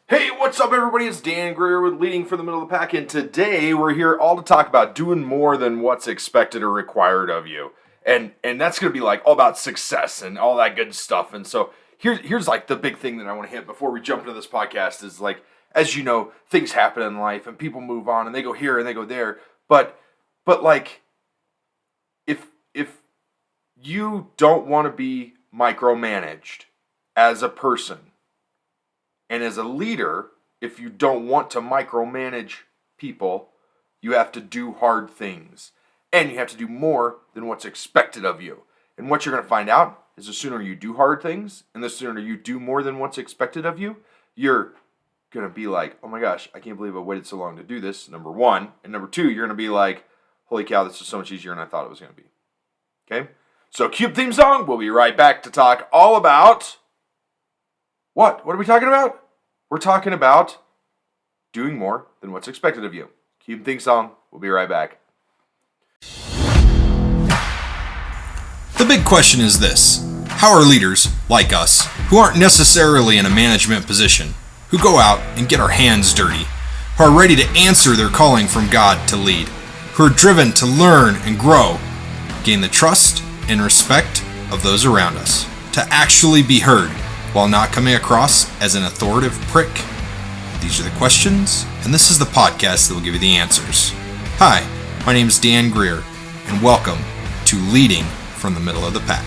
Hey, what's up, everybody? It's Dan Greer with Leading from the Middle of the Pack, and today we're here all to talk about doing more than what's expected or required of you, and that's going to be like all about success and all that good stuff. And so here's like the big thing that I want to hit before we jump into this podcast is like, as you know, things happen in life and people move on and they go here and they go there, but like if you don't want to be micromanaged as a person. And as a leader, if you don't want to micromanage people, you have to do hard things. And you have to do more than what's expected of you. And what you're going to find out is the sooner you do hard things and the sooner you do more than what's expected of you, you're going to be like, oh my gosh, I can't believe I waited so long to do this, number one. And number two, you're going to be like, holy cow, this is so much easier than I thought it was going to be. Okay? So cue theme song. We'll be right back to talk all about... What? What are we talking about? We're talking about doing more than what's expected of you. Cue theme song. We'll be right back. The big question is this: how are leaders like us, who aren't necessarily in a management position, who go out and get our hands dirty, who are ready to answer their calling from God to lead, who are driven to learn and grow, gain the trust and respect of those around us, to actually be heard, while not coming across as an authoritative prick? These are the questions, and this is the podcast that will give you the answers. Hi, my name is Dan Greer, and welcome to Leading from the Middle of the Pack.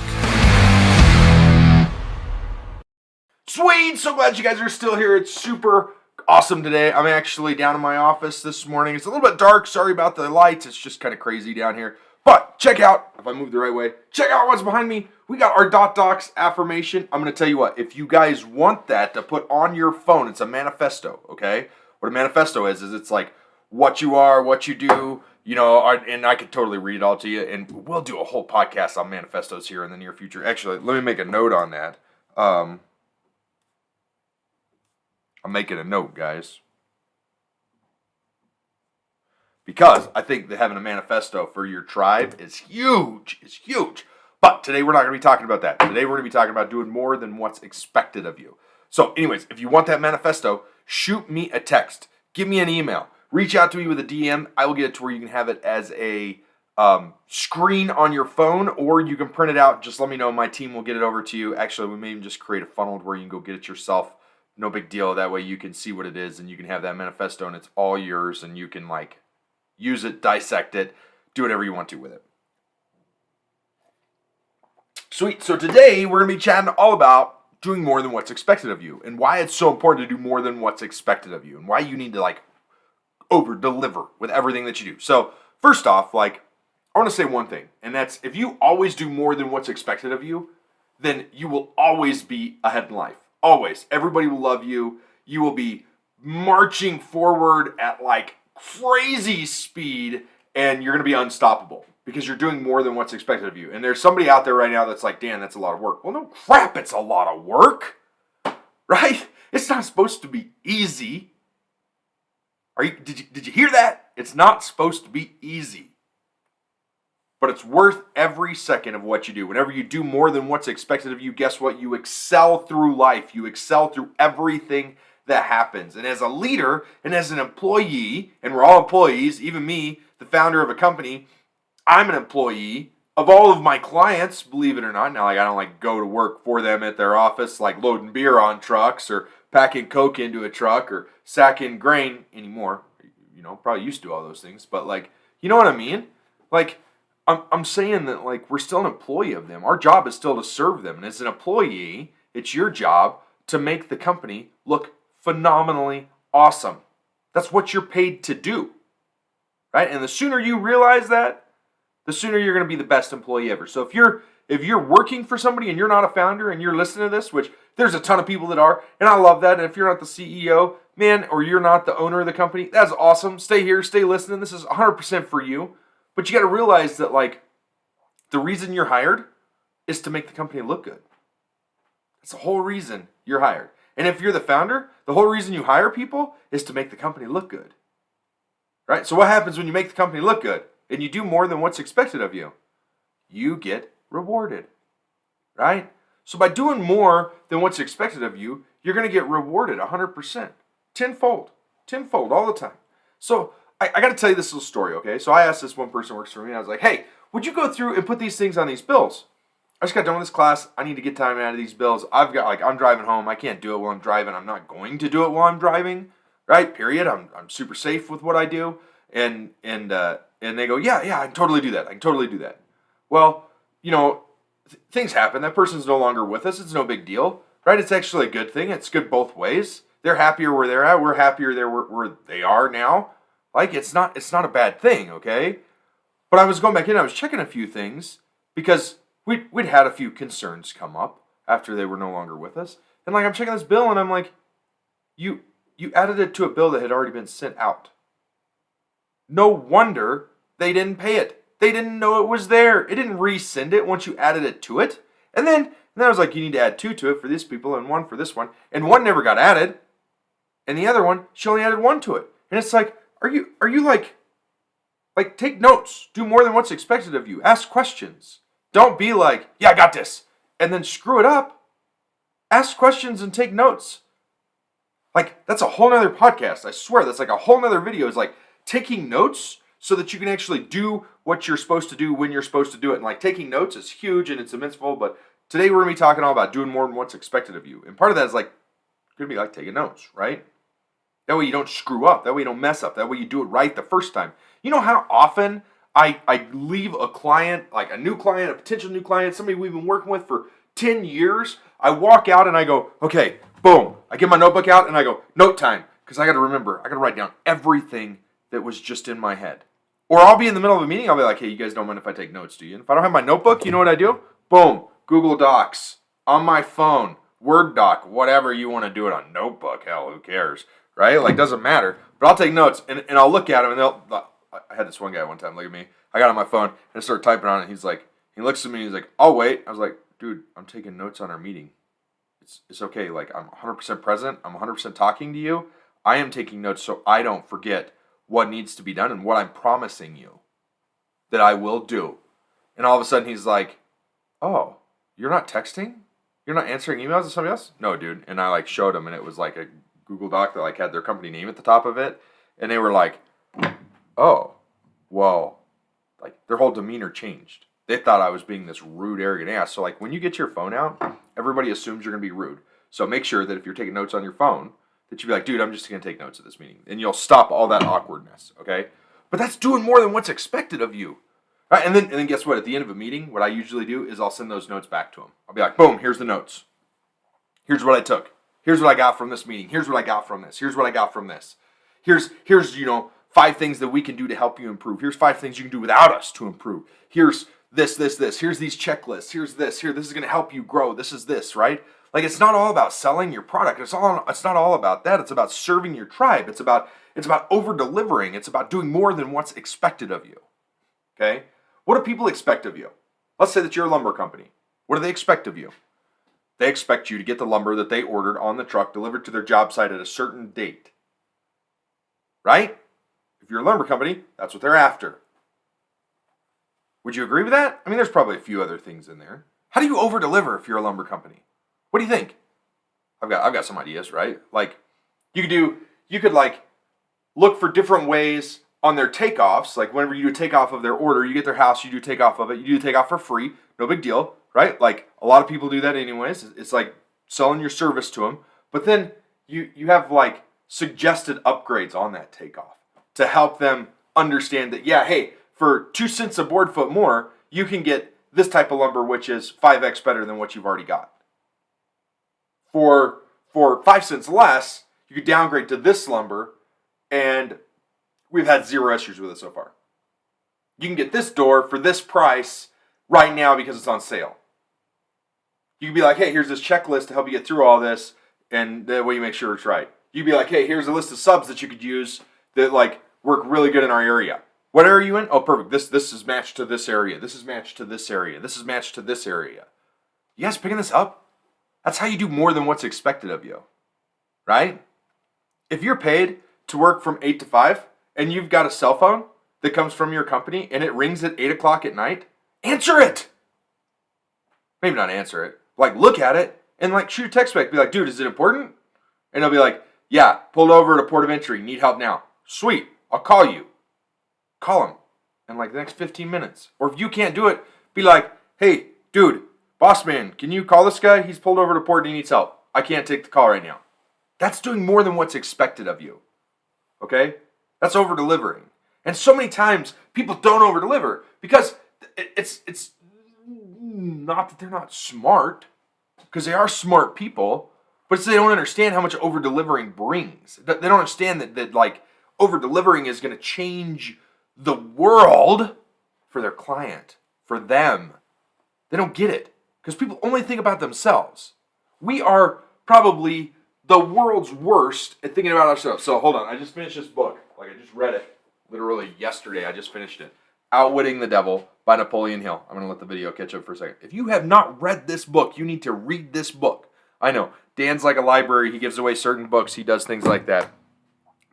Sweet! So glad you guys are still here. It's super awesome today. I'm actually down in my office this morning. It's a little bit dark. Sorry about the lights. It's just kind of crazy down here. But check out, if I move the right way, check out what's behind me. We got our Docs affirmation. I'm going to tell you what, if you guys want that to put on your phone, it's a manifesto, okay? What a manifesto is it's like what you are, what you do, you know, and I could totally read it all to you, and we'll do a whole podcast on manifestos here in the near future. Actually, let me make a note on that. I'm making a note, guys. Because I think that having a manifesto for your tribe is huge. It's huge. But today we're not going to be talking about that. Today we're going to be talking about doing more than what's expected of you. So anyways, if you want that manifesto, shoot me a text. Give me an email. Reach out to me with a DM. I will get it to where you can have it as a screen on your phone, or you can print it out. Just let me know. My team will get it over to you. Actually, we may even just create a funnel where you can go get it yourself. No big deal. That way you can see what it is and you can have that manifesto and it's all yours and you can like use it, dissect it, do whatever you want to with it. Sweet. So today we're going to be chatting all about doing more than what's expected of you and why it's so important to do more than what's expected of you and why you need to like over deliver with everything that you do. So first off, like I want to say one thing, and that's if you always do more than what's expected of you, then you will always be ahead in life. Always. Everybody will love you. You will be marching forward at like crazy speed and you're going to be unstoppable because you're doing more than what's expected of you. And there's somebody out there right now that's like, Dan, that's a lot of work. Well, no crap, it's a lot of work, right? It's not supposed to be easy. Did you hear that? It's not supposed to be easy. But it's worth every second of what you do. Whenever you do more than what's expected of you, guess what? You excel through life. You excel through everything that happens. And as a leader and as an employee, and we're all employees, even me, the founder of a company, I'm an employee of all of my clients, believe it or not. Now, like I don't like go to work for them at their office, like loading beer on trucks or packing Coke into a truck or sacking grain anymore. You know, probably used to do all those things, but like, you know what I mean? Like, I'm saying that like we're still an employee of them. Our job is still to serve them. And as an employee, it's your job to make the company look phenomenally awesome. That's what you're paid to do, right? And the sooner you realize that, the sooner you're going to be the best employee ever. So if you're working for somebody and you're not a founder and you're listening to this, which there's a ton of people that are, and I love that. And if you're not the CEO, man, or you're not the owner of the company, that's awesome. Stay here, stay listening. This is 100% for you. But you got to realize that like the reason you're hired is to make the company look good. That's the whole reason you're hired. And if you're the founder, the whole reason you hire people is to make the company look good. Right? So what happens when you make the company look good and you do more than what's expected of you? You get rewarded. Right? So by doing more than what's expected of you, you're going to get rewarded 100%. tenfold all the time. So I got to tell you this little story, okay? So I asked this one person who works for me, and I was like, hey, would you go through and put these things on these bills? I just got done with this class. I need to get time out of these bills. I'm driving home. I can't do it while I'm driving. I'm not going to do it while I'm driving, right? Period. I'm super safe with what I do. And they go, yeah, I can totally do that. Well, things happen. That person's no longer with us. It's no big deal, right? It's actually a good thing. It's good both ways. They're happier where they're at. We're happier there where they are now. Like, it's not a bad thing, okay? But I was going back in. I was checking a few things because we'd had a few concerns come up after they were no longer with us. And I'm checking this bill and I'm like, you added it to a bill that had already been sent out. No wonder they didn't pay it. They didn't know it was there. It didn't resend it once you added it to it. And then I was like, you need to add 2 to it for these people and 1 for this one. And 1 never got added. And the other one, she only added 1 to it. And it's like, are you like take notes. Do more than what's expected of you. Ask questions. Don't be like, yeah, I got this. And then screw it up. Ask questions and take notes. That's a whole nother podcast. I swear, that's a whole nother video. Is taking notes so that you can actually do what you're supposed to do when you're supposed to do it. And taking notes is huge and it's immense. But today we're going to be talking all about doing more than what's expected of you. And part of that is going to be taking notes, right? That way you don't screw up. That way you don't mess up. That way you do it right the first time. You know how often I leave a client, a new client, a potential new client, somebody we've been working with for 10 years. I walk out and I go, okay, boom. I get my notebook out and I go, note time. Because I got to remember, I got to write down everything that was just in my head. Or I'll be in the middle of a meeting. I'll be like, hey, you guys don't mind if I take notes, do you? And if I don't have my notebook, you know what I do? Boom. Google Docs. On my phone. Word doc. Whatever you want to do it on. Notebook. Hell, who cares? Right? Doesn't matter. But I'll take notes and I'll look at them and I had this one guy one time look at me. I got on my phone and I started typing on it. He's like, he looks at me and he's like, I'll wait. I was like, dude, I'm taking notes on our meeting. It's okay. I'm 100% present. I'm 100% talking to you. I am taking notes so I don't forget what needs to be done and what I'm promising you that I will do. And all of a sudden he's like, oh, you're not texting? You're not answering emails to somebody else? No, dude. And I showed him and it was a Google Doc that had their company name at the top of it. And they were like, oh, well, their whole demeanor changed. They thought I was being this rude, arrogant ass. So when you get your phone out, everybody assumes you're going to be rude. So make sure that if you're taking notes on your phone, that you be like, dude, I'm just going to take notes of this meeting. And you'll stop all that awkwardness, okay? But that's doing more than what's expected of you. Right? And then guess what? At the end of a meeting, what I usually do is I'll send those notes back to them. I'll be like, boom, here's the notes. Here's what I took. Here's what I got from this meeting. Here's what I got from this. Here's what I got from this. Here's 5 things that we can do to help you improve. Here's 5 things you can do without us to improve. Here's this. Here's these checklists. Here's this. Here, this is going to help you grow. This is this, right? It's not all about selling your product. It's not all about that. It's about serving your tribe. It's about over-delivering. It's about doing more than what's expected of you. Okay? What do people expect of you? Let's say that you're a lumber company. What do they expect of you? They expect you to get the lumber that they ordered on the truck delivered to their job site at a certain date. Right? If you're a lumber company, that's what they're after. Would you agree with that? There's probably a few other things in there. How do you over-deliver if you're a lumber company? What do you think? I've got some ideas, right? You could look for different ways on their takeoffs. Whenever you do a takeoff of their order, you get their house, you do a takeoff of it, you do a takeoff for free, no big deal, right? A lot of people do that anyways. It's selling your service to them. But then you have suggested upgrades on that takeoff to help them understand that, yeah, hey, for 2 cents a board foot more, you can get this type of lumber, which is 5x better than what you've already got. For 5 cents less, you could downgrade to this lumber, and we've had 0 issues with it so far. You can get this door for this price right now because it's on sale. You can be like, hey, here's this checklist to help you get through all this, and that way you make sure it's right. You can be like, hey, here's a list of subs that you could use that work really good in our area. What area are you in? Oh, perfect. This is matched to this area. This is matched to this area. This is matched to this area. You guys picking this up? That's how you do more than what's expected of you, right? If you're paid to work from 8 to 5 and you've got a cell phone that comes from your company and it rings at 8 o'clock at night, answer it. Maybe not answer it. Look at it and shoot a text back. Be like, dude, is it important? And they'll be like, Yeah, pulled over at a port of entry. Need help now. Sweet. I'll call you. Call him in like the next 15 minutes. Or if you can't do it, be like, hey, dude, boss man, can you call this guy? He's pulled over to port and he needs help. I can't take the call right now. That's doing more than what's expected of you. Okay? That's over delivering. And so many times people don't over deliver because it's not that they're not smart, because they are smart people, but it's they don't understand how much over delivering brings. They don't understand that like over delivering is going to change the world for their client, for them. They don't get it because people only think about themselves. We are probably the world's worst at thinking about ourselves. So hold on, I just finished this book. Like I just read it literally yesterday. I just finished it. Outwitting the Devil by Napoleon Hill. I'm going to let the video catch up for a second. If you have not read this book, you need to read this book. I know, Dan's like a library. He gives away certain books. He does things like that.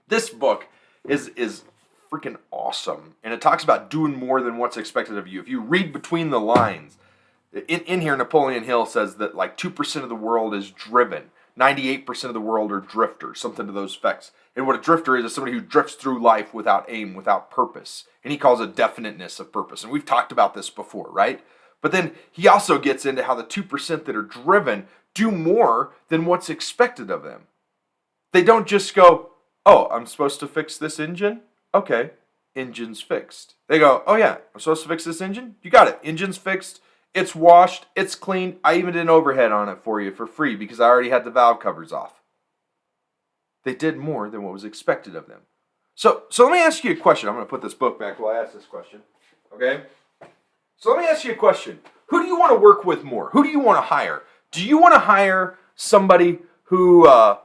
This book is freaking awesome. And it talks about doing more than what's expected of you. If you read between the lines, in here, Napoleon Hill says that like 2% of the world is driven. 98% of the world are drifters, something to those effects. And what a drifter is somebody who drifts through life without aim, without purpose. And he calls it definiteness of purpose. And we've talked about this before, right? But then he also gets into how the 2% that are driven do more than what's expected of them. They don't just go, oh, I'm supposed to fix this engine? Okay, engine's fixed. They go, oh yeah, I'm supposed to fix this engine? You got it, engine's fixed. It's washed, it's cleaned. I even did an overhead on it for you for free because I already had the valve covers off. They did more than what was expected of them. So let me ask you a question. I'm going to put this book back while I ask this question. Okay? So let me ask you a question. Who do you want to work with more? Who do you want to hire? Do you want to hire somebody who, oh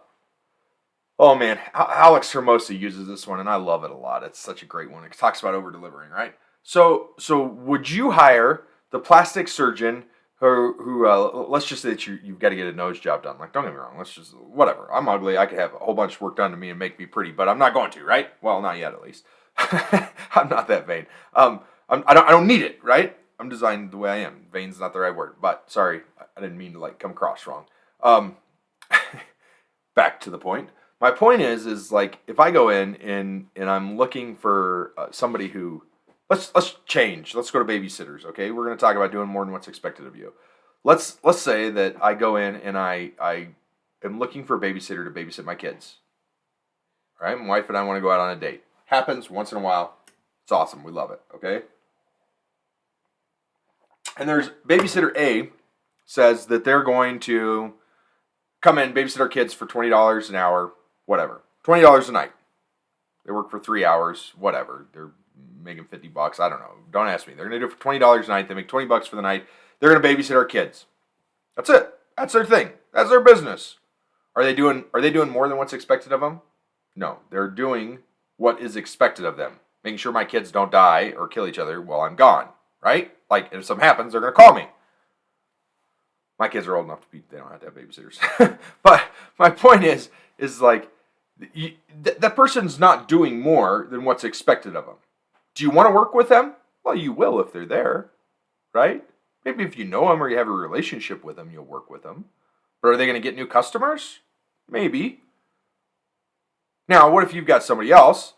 man, Alex Hermosa uses this one and I love it a lot. It's such a great one. It talks about over-delivering, right? So would you hire the plastic surgeon who let's just say that you've got to get a nose job done. Like, don't get me wrong. Let's just, whatever. I'm ugly. I could have a whole bunch of work done to me and make me pretty, but I'm not going to, right? Well, not yet, at least. I'm not that vain. I don't need it, right? I'm designed the way I am. Vain's not the right word, but sorry. I didn't mean to like come across wrong. Back to the point. My point is like, if I go in and I'm looking for somebody who, Let's change. Let's go to babysitters, okay? We're going to talk about doing more than what's expected of you. Let's say that I go in and I am looking for a babysitter to babysit my kids. All right? My wife and I want to go out on a date. Happens once in a while. It's awesome. We love it, okay? And there's babysitter A says that they're going to come in, babysit our kids for $20 an hour, whatever. $20 a night. They work for 3 hours, whatever. They're making $50. I don't know. Don't ask me. They're going to do it for $20 a night. They make $20 for the night. They're going to babysit our kids. That's it. That's their thing. That's their business. Are they doing more than what's expected of them? No. They're doing what is expected of them. Making sure my kids don't die or kill each other while I'm gone. Right? Like, if something happens, they're going to call me. My kids are old enough to be, they don't have to have babysitters. But my point is like, that person's not doing more than what's expected of them. Do you want to work with them? Well, you will if they're there, right? Maybe if you know them or you have a relationship with them, you'll work with them. But are they going to get new customers? Maybe. Now, what if you've got somebody else,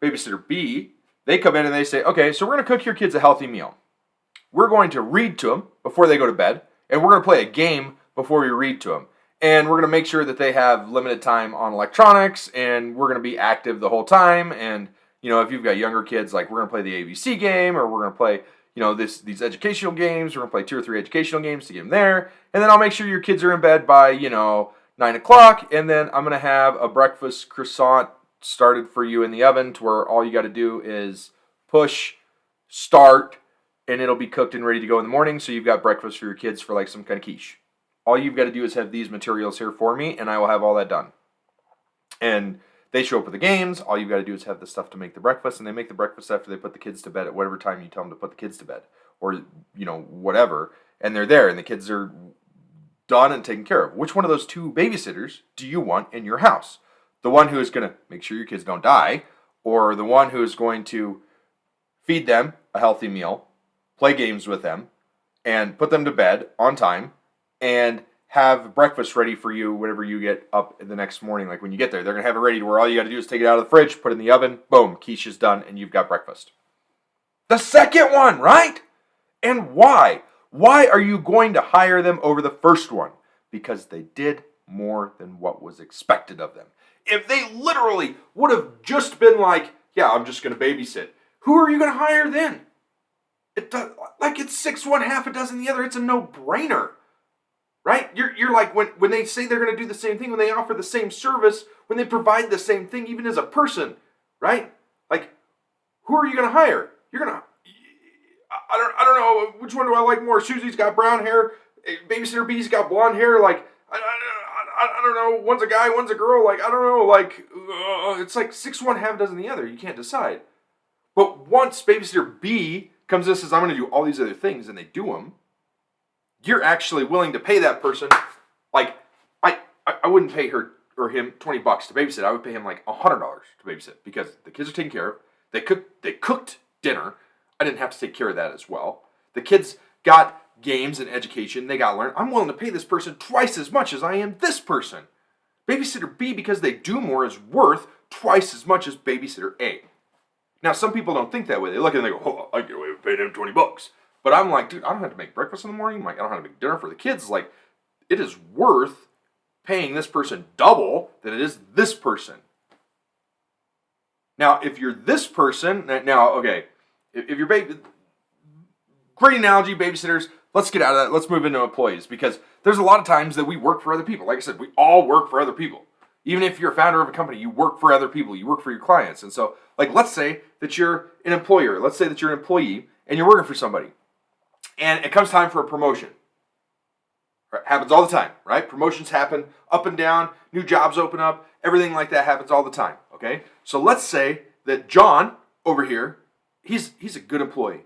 babysitter B, they come in and they say, okay, so we're going to cook your kids a healthy meal. We're going to read to them before they go to bed, and we're going to play a game before we read to them. And we're going to make sure that they have limited time on electronics, and we're going to be active the whole time, and you know, if you've got younger kids, like we're going to play the ABC game, or we're going to play, you know, these educational games. We're going to play 2 or 3 educational games to get them there. And then I'll make sure your kids are in bed by, 9 o'clock. And then I'm going to have a breakfast croissant started for you in the oven to where all you got to do is push, start, and it'll be cooked and ready to go in the morning. So you've got breakfast for your kids for like some kind of quiche. All you've got to do is have these materials here for me, and I will have all that done. And they show up with the games. All you've got to do is have the stuff to make the breakfast, and they make the breakfast after they put the kids to bed at whatever time you tell them to put the kids to bed, or whatever. And they're there, and the kids are done and taken care of. Which one of those 2 babysitters do you want in your house? The one who is going to make sure your kids don't die, or the one who is going to feed them a healthy meal, play games with them, and put them to bed on time, and have breakfast ready for you whenever you get up the next morning. Like when you get there, they're going to have it ready to where all you got to do is take it out of the fridge, put it in the oven, boom, quiche's done, and you've got breakfast. The second one, right? And why? Why are you going to hire them over the first one? Because they did more than what was expected of them. If they literally would have just been like, yeah, I'm just going to babysit, who are you going to hire then? It's 6 one, half a dozen the other. It's a no-brainer, right? You're like, when they say they're going to do the same thing, when they offer the same service, when they provide the same thing, even as a person, right? Like, who are you going to hire? You're going to, I don't know, which one do I like more? Susie's got brown hair, babysitter B's got blonde hair, like, I don't know, one's a guy, one's a girl, like, I don't know, like, it's like 6 one, half a dozen the other. You can't decide. But once babysitter B comes in and says, I'm going to do all these other things, and they do them, you're actually willing to pay that person, like, I wouldn't pay her or him $20 to babysit. I would pay him like $100 to babysit because the kids are taken care of. They cooked dinner. I didn't have to take care of that as well. The kids got games and education. They got learned. I'm willing to pay this person twice as much as I am this person. Babysitter B, because they do more, is worth twice as much as babysitter A. Now, some people don't think that way. They look at it and they go, oh, I get away with paying him $20. But I'm like, dude, I don't have to make breakfast in the morning. Like, I don't have to make dinner for the kids. Like, it is worth paying this person double than it is this person. Now, if you're this person, okay, if you're great analogy, babysitters, let's get out of that. Let's move into employees because there's a lot of times that we work for other people. Like I said, we all work for other people. Even if you're a founder of a company, you work for other people. You work for your clients. And so, like, let's say that you're an employer. Let's say that you're an employee and you're working for somebody. And it comes time for a promotion. Right? Happens all the time, right? Promotions happen up and down. New jobs open up. Everything like that happens all the time, okay? So let's say that John over here, he's a good employee.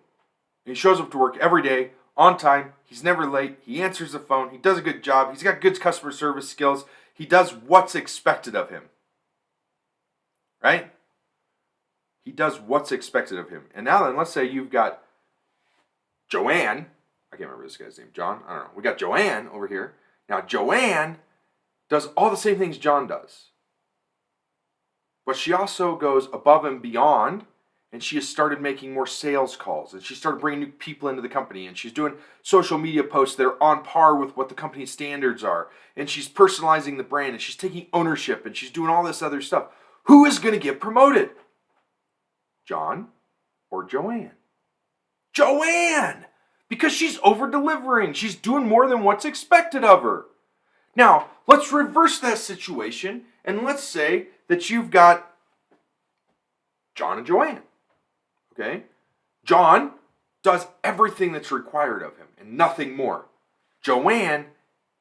He shows up to work every day, on time. He's never late. He answers the phone. He does a good job. He's got good customer service skills. He does what's expected of him, right? He does what's expected of him. And now then, let's say you've got Joanne. I can't remember this guy's name. John? I don't know. We got Joanne over here. Now, Joanne does all the same things John does. But she also goes above and beyond, and she has started making more sales calls, and she started bringing new people into the company, and she's doing social media posts that are on par with what the company's standards are, and she's personalizing the brand, and she's taking ownership, and she's doing all this other stuff. Who is going to get promoted? John or Joanne? Joanne! Because she's over-delivering. She's doing more than what's expected of her. Now, let's reverse that situation, and let's say that you've got John and Joanne. Okay? John does everything that's required of him and nothing more. Joanne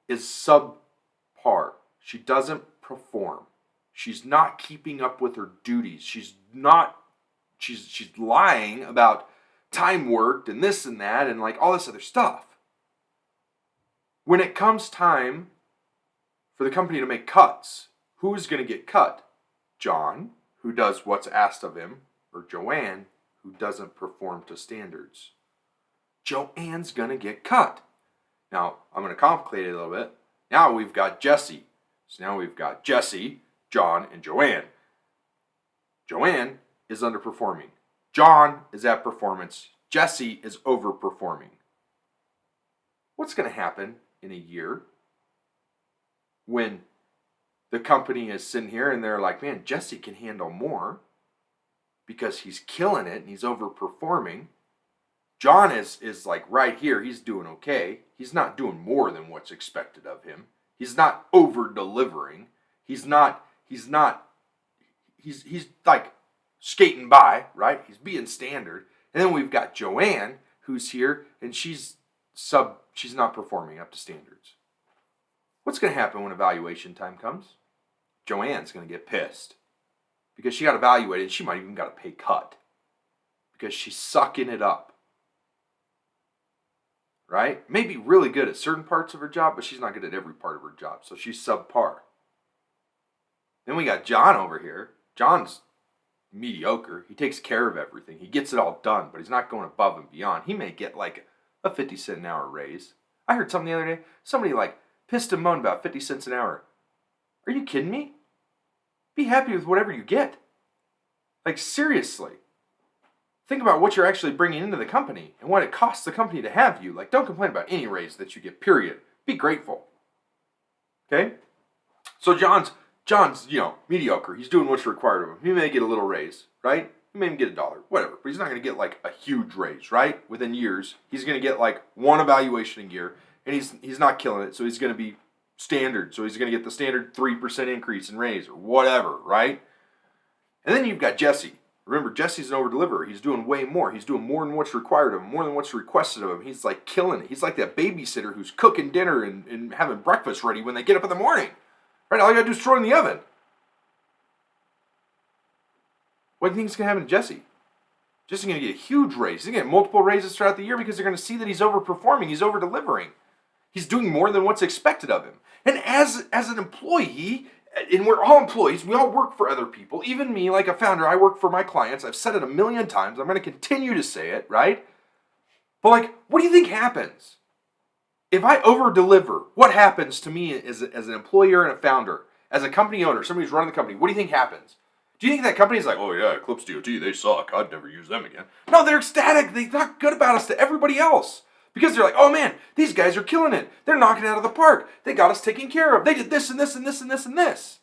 is subpar. She doesn't perform. She's not keeping up with her duties. She's lying about time worked and this and that and like all this other stuff. When it comes time for the company to make cuts, who's going to get cut? John, who does what's asked of him, or Joanne, who doesn't perform to standards? Joanne's going to get cut. Now, I'm going to complicate it a little bit. Now we've got Jesse. So now we've got Jesse, John, and Joanne. Joanne is underperforming. John is at performance. Jesse is overperforming. What's going to happen in a year when the company is sitting here and they're like, man, Jesse can handle more because he's killing it and he's overperforming. John is like right here. He's doing okay. He's not doing more than what's expected of him. He's not over-delivering. He's like skating by, right? He's being standard. And then we've got Joanne who's here and she's not performing up to standards. What's going to happen when evaluation time comes? Joanne's going to get pissed because she got evaluated and she might even got a pay cut because she's sucking it up. Right? Maybe really good at certain parts of her job, but she's not good at every part of her job. So she's subpar. Then we got John over here. John's mediocre. He takes care of everything. He gets it all done, but he's not going above and beyond. He may get like a 50 cent an hour raise. I heard something the other day. Somebody like pissed and moaned about 50 cents an hour. Are you kidding me? Be happy with whatever you get. Like, seriously. Think about what you're actually bringing into the company and what it costs the company to have you. Like, don't complain about any raise that you get, period. Be grateful. Okay? So John's, mediocre. He's doing what's required of him. He may get a little raise, right? He may even get $1, whatever. But he's not going to get like a huge raise, right? Within years, he's going to get like one evaluation a year, and he's not killing it. So he's going to be standard. So he's going to get the standard 3% increase in raise or whatever, right? And then you've got Jesse. Remember, Jesse's an over-deliverer. He's doing way more. He's doing more than what's required of him, more than what's requested of him. He's like killing it. He's like that babysitter who's cooking dinner and having breakfast ready when they get up in the morning. Right? All you gotta do is throw it in the oven. What do you think is gonna happen to Jesse? Jesse's gonna get a huge raise. He's gonna get multiple raises throughout the year because they're gonna see that he's overperforming, he's over-delivering. He's doing more than what's expected of him. And as an employee, and we're all employees, we all work for other people. Even me, like a founder, I work for my clients. I've said it a million times. I'm going to continue to say it, right? But like, what do you think happens? If I over-deliver, what happens to me as an employer and a founder? As a company owner, somebody who's running the company, what do you think happens? Do you think that company is like, oh yeah, Eclipse DOT, they suck. I'd never use them again. No, they're ecstatic. They talk good about us to everybody else. Because they're like, oh man, these guys are killing it. They're knocking it out of the park. They got us taken care of. They did this and this and this and this and this.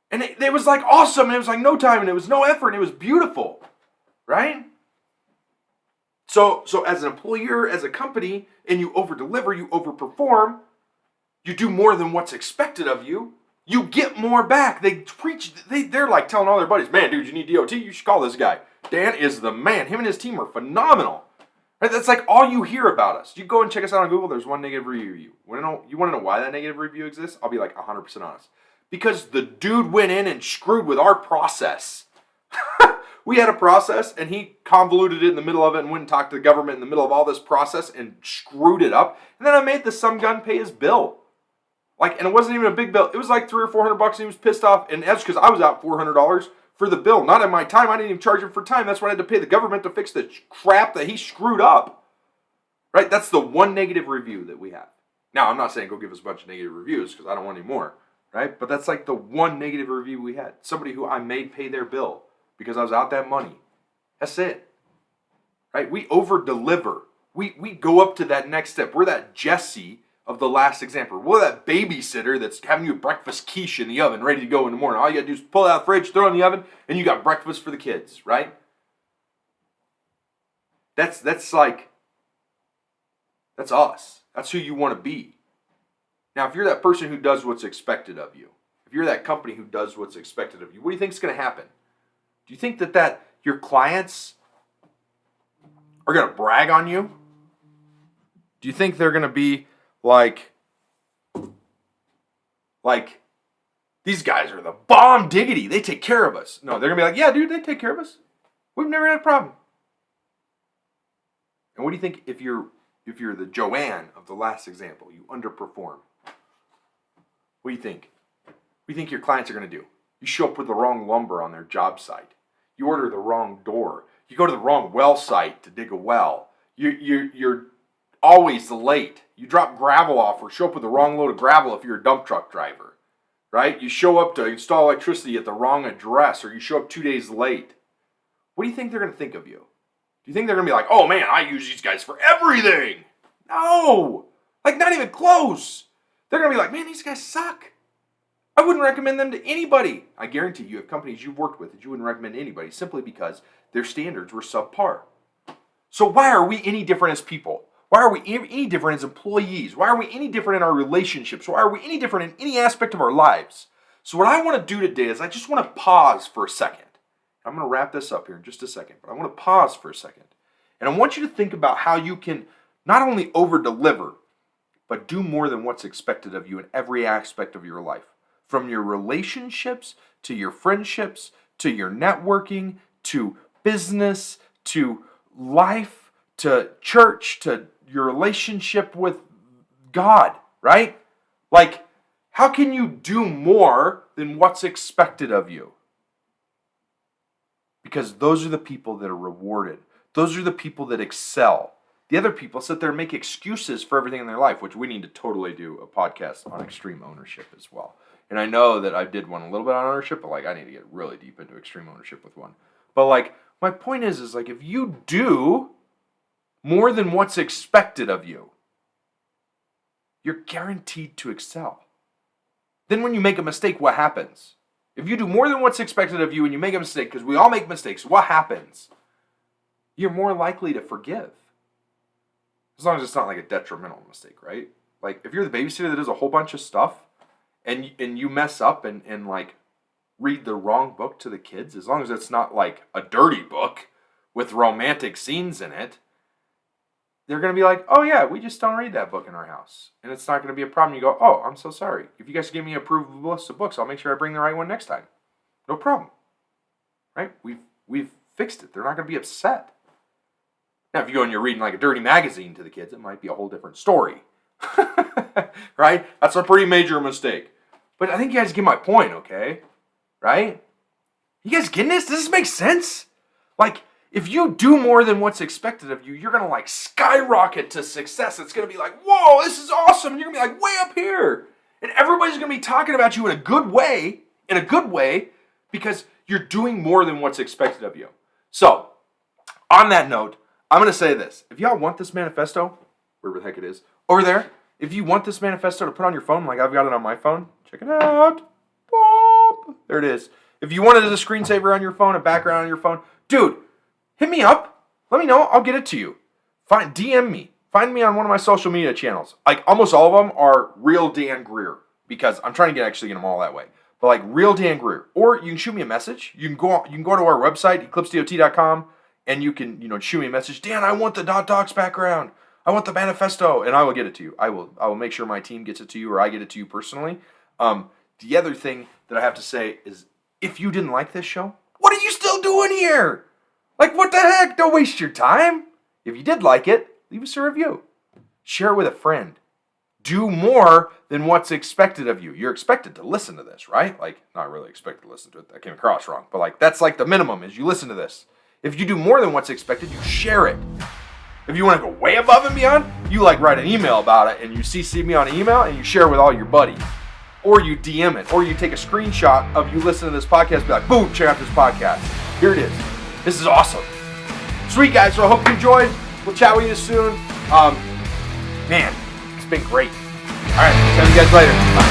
And it was like awesome. And it was like no time and it was no effort and it was beautiful. Right? So as an employer, as a company, and you over-deliver, you overperform, you do more than what's expected of you, you get more back. They're like telling all their buddies, man, dude, you need DOT, you should call this guy. Dan is the man. Him and his team are phenomenal. Right? That's like all you hear about us. You go and check us out on Google, there's one negative review. You want to know why that negative review exists? I'll be like 100% honest. Because the dude went in and screwed with our process. We had a process, and he convoluted it in the middle of it and went and talked to the government in the middle of all this process and screwed it up. And then I made some gun pay his bill. And it wasn't even a big bill. It was like $300 or $400, and he was pissed off. And that's because I was out $400 for the bill, not in my time. I didn't even charge him for time. That's what I had to pay the government to fix the crap that he screwed up. Right? That's the one negative review that we have. Now, I'm not saying go give us a bunch of negative reviews because I don't want any more. Right? But that's like the one negative review we had. Somebody who I made pay their bill because I was out that money. That's it. Right? We over-deliver. We go up to that next step. We're that Jesse of the last example. We're that babysitter that's having you breakfast quiche in the oven ready to go in the morning. All you got to do is pull it out of the fridge, throw it in the oven, and you got breakfast for the kids, right? That's us. That's who you want to be. Now, if you're that person who does what's expected of you, if you're that company who does what's expected of you, what do you think is going to happen? Do you think that your clients are going to brag on you? Do you think they're going to be like, these guys are the bomb diggity. They take care of us. No, they're going to be like, yeah, dude, they take care of us. We've never had a problem. And what do you think if you're the Joanne of the last example, you underperform? What do you think? What do you think your clients are going to do? You show up with the wrong lumber on their job site. You order the wrong door. You go to the wrong well site to dig a well. You're always late. You drop gravel off or show up with the wrong load of gravel if you're a dump truck driver. Right? You show up to install electricity at the wrong address or you show up 2 days late. What do you think they're going to think of you? Do you think they're going to be like, oh man, I use these guys for everything? No! Not even close. They're going to be like, man, these guys suck. I wouldn't recommend them to anybody. I guarantee you have companies you've worked with that you wouldn't recommend to anybody simply because their standards were subpar. So why are we any different as people? Why are we any different as employees? Why are we any different in our relationships? Why are we any different in any aspect of our lives? So what I want to do today is I just want to pause for a second. I'm going to wrap this up here in just a second, but I want to pause for a second. And I want you to think about how you can not only over-deliver, but do more than what's expected of you in every aspect of your life. From your relationships, to your friendships, to your networking, to business, to life, to church, to your relationship with God, right? How can you do more than what's expected of you? Because those are the people that are rewarded. Those are the people that excel. The other people sit there and make excuses for everything in their life, which we need to totally do a podcast on extreme ownership as well. And I know that I did one a little bit on ownership, but like I need to get really deep into extreme ownership with one. But like my point is like if you do more than what's expected of you, you're guaranteed to excel. Then when you make a mistake, what happens? If you do more than what's expected of you and you make a mistake, because we all make mistakes, what happens? You're more likely to forgive. As long as it's not like a detrimental mistake, right? Like if you're the babysitter that does a whole bunch of stuff and you mess up and like read the wrong book to the kids, as long as it's not like a dirty book with romantic scenes in it, they're going to be like, oh yeah, we just don't read that book in our house. And it's not going to be a problem. You go, oh, I'm so sorry. If you guys give me an approved list of books, I'll make sure I bring the right one next time. No problem. Right? We've fixed it. They're not going to be upset. Now, if you go and you're reading like a dirty magazine to the kids, it might be a whole different story. Right? That's a pretty major mistake. But I think you guys get my point, okay? Right? You guys getting this? Does this make sense? Like, if you do more than what's expected of you, you're going to like skyrocket to success. It's going to be like, whoa, this is awesome. And you're going to be like way up here. And everybody's going to be talking about you in a good way, because you're doing more than what's expected of you. So, on that note, I'm going to say this. If y'all want this manifesto, wherever the heck it is, over there, if you want this manifesto to put on your phone, like I've got it on my phone, check it out. Boop. There it is. If you want it as a screensaver on your phone, a background on your phone, dude, hit me up. Let me know. I'll get it to you. DM me. Find me on one of my social media channels. Like almost all of them are Real Dan Greer because I'm trying to get them all that way. But like Real Dan Greer, or you can shoot me a message. You can go to our website eclipsedot.com and you can shoot me a message. Dan, I want the .docs background. I want the manifesto, and I will get it to you. I will make sure my team gets it to you, or I get it to you personally. The other thing that I have to say is, if you didn't like this show, what are you still doing here? Like, what the heck? Don't waste your time. If you did like it, leave us a review. Share it with a friend. Do more than what's expected of you. You're expected to listen to this, right? Like, not really expected to listen to it. That came across wrong. But, like, that's like the minimum is you listen to this. If you do more than what's expected, you share it. If you want to go way above and beyond, you, like, write an email about it, and you CC me on an email, and you share it with all your buddies. Or you DM it. Or you take a screenshot of you listening to this podcast and be like, boom, check out this podcast. Here it is. This is awesome. Sweet, guys. So I hope you enjoyed. We'll chat with you soon. Man, it's been great. All right. See you guys later. Bye.